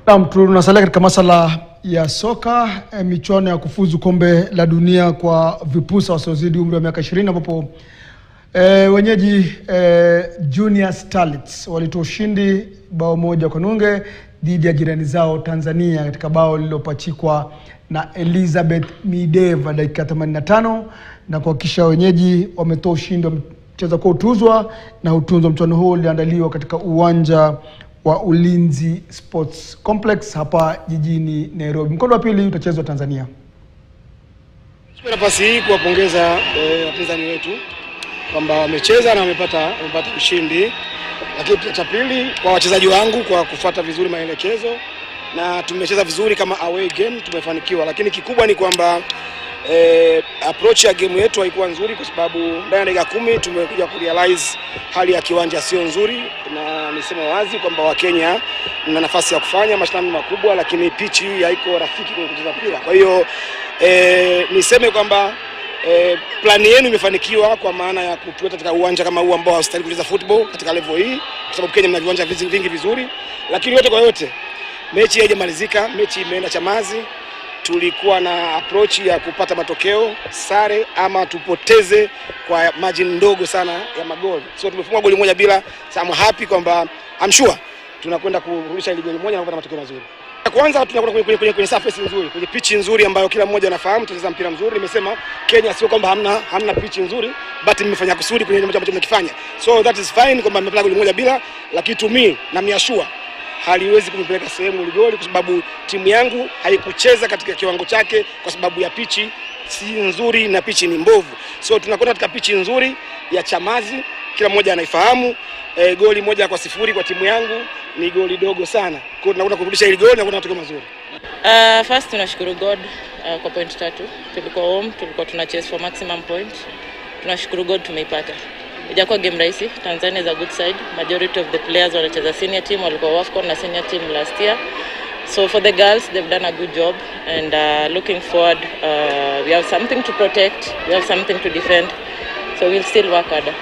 Naam, tunasalia katika masala ya soka, michuano ya kufuzu kombe la dunia kwa vipusa wasiozidi umri wa miaka 20 ambapo wenyeji Junior Starlets walitoa ushindi bao moja kwa nunge dhidi ya jirani zao Tanzania katika bao lililopachikwa na Elizabeth Mideva dakika 85 na kuhakikisha wenyeji wametoa ushindi wa mchezo kwa utuzwa na utunzo. Mchuano huo uliandaliwa katika uwanja wa Ulinzi Sports Complex hapa jijini Nairobi. Mkondo wa pili utachezwa Tanzania. Chukua nafasi hii kuwapongeza wapinzani wetu kwamba wamecheza na wamepata ushindi. Lakini cha pili kwa wachezaji wangu kwa kufuata vizuri maelekezo na tumecheza vizuri kama away game, tumefanikiwa. Lakini kikubwa ni kwamba approach ya game yetu haikuwa nzuri kwa sababu ndani ya dakika 10 tumekuja kurealize hali ya kiwanja sio nzuri, na niseme wazi kwamba Wakenya mna nafasi ya kufanya mashindano makubwa lakini pitch hii haiko rafiki kwa kucheza mpira. Kwa hiyo niseme kwamba plani yenu imefanikiwa kwa maana ya kutuweka katika uwanja kama huu ambao haustahili kucheza football katika level hii kwa sababu Kenya mna viwanja vingi vizuri. Lakini yote kwa yote mechi haijamalizika, mechi imeenda Chamazi. Tulikuwa na approach ya kupata matokeo sare ama tupoteze kwa margin ndogo sana ya magoli. So tumefunga goli moja bila. So I'm happy kwamba I'm sure tunakwenda kurudisha ile goli moja na kupata matokeo mazuri. Kwanza tunakwenda kwenye surface nzuri, kwenye pitch nzuri ambayo kila mmoja anafahamu tunacheza mpira mzuri. Nimesema Kenya sio kwamba hamna pitch nzuri, but nimefanya kusudi kwenye jambo ambacho mmekifanya. So that is fine kwamba mmepata goli moja bila, lakini to me na miashua haliwezi kumpeleka sehemu ile goli kwa sababu timu yangu haikucheza katika kiwango chake kwa sababu ya pichi si nzuri na pichi ni mbovu. So tunakwenda katika pichi nzuri ya Chamazi, kila mmoja anaifahamu. Goli 1-0 kwa timu yangu ni goli dogo sana. Kwa hiyo tunakwenda kurudisha ile goli na kuna matokeo mazuri. First tunashukuru God kwa point 3. Tulikuwa home, tulikuwa tuna chase for maximum point. Tunashukuru God tumeipata. Ijakuwa game rahisi. Tanzania is a good side. Majority of the players wanacheza senior team, walikuwa WAFCON na senior team last year. So for the girls, they've done a good job and looking forward, we have something to protect, we have something to defend. So we'll still work harder.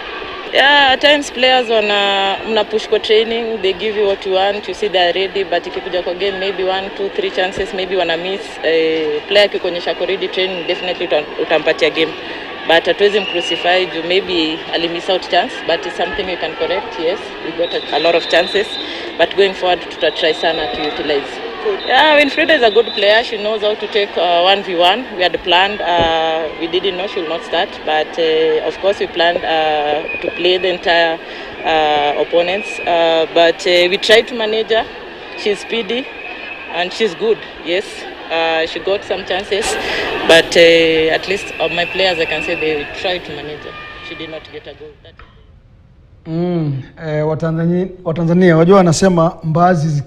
Yeah, at times players mna push for training, they give you what you want, you see they are ready, but ikikuja kwa game maybe 1, 2, 3 chances maybe wana miss. Player kikuonyesha kwa ready training definitely utampatia game. But hatuwezi mcrucify you, maybe ali miss out chance, but it's something you can correct. Yes, we got a lot of chances, but going forward tutatry sana to utilize. Yeah, Winfrida is a good player. She knows how to take 1v1. We had planned, we didn't know she will not start, but of course we planned to play the entire opponents, but we tried to manage her. She's speedy and she's good. Yes, she got some chances, but at least of my players I can say they tried to manage her. She did not get a goal. Watanzania wajua wanasema mbazi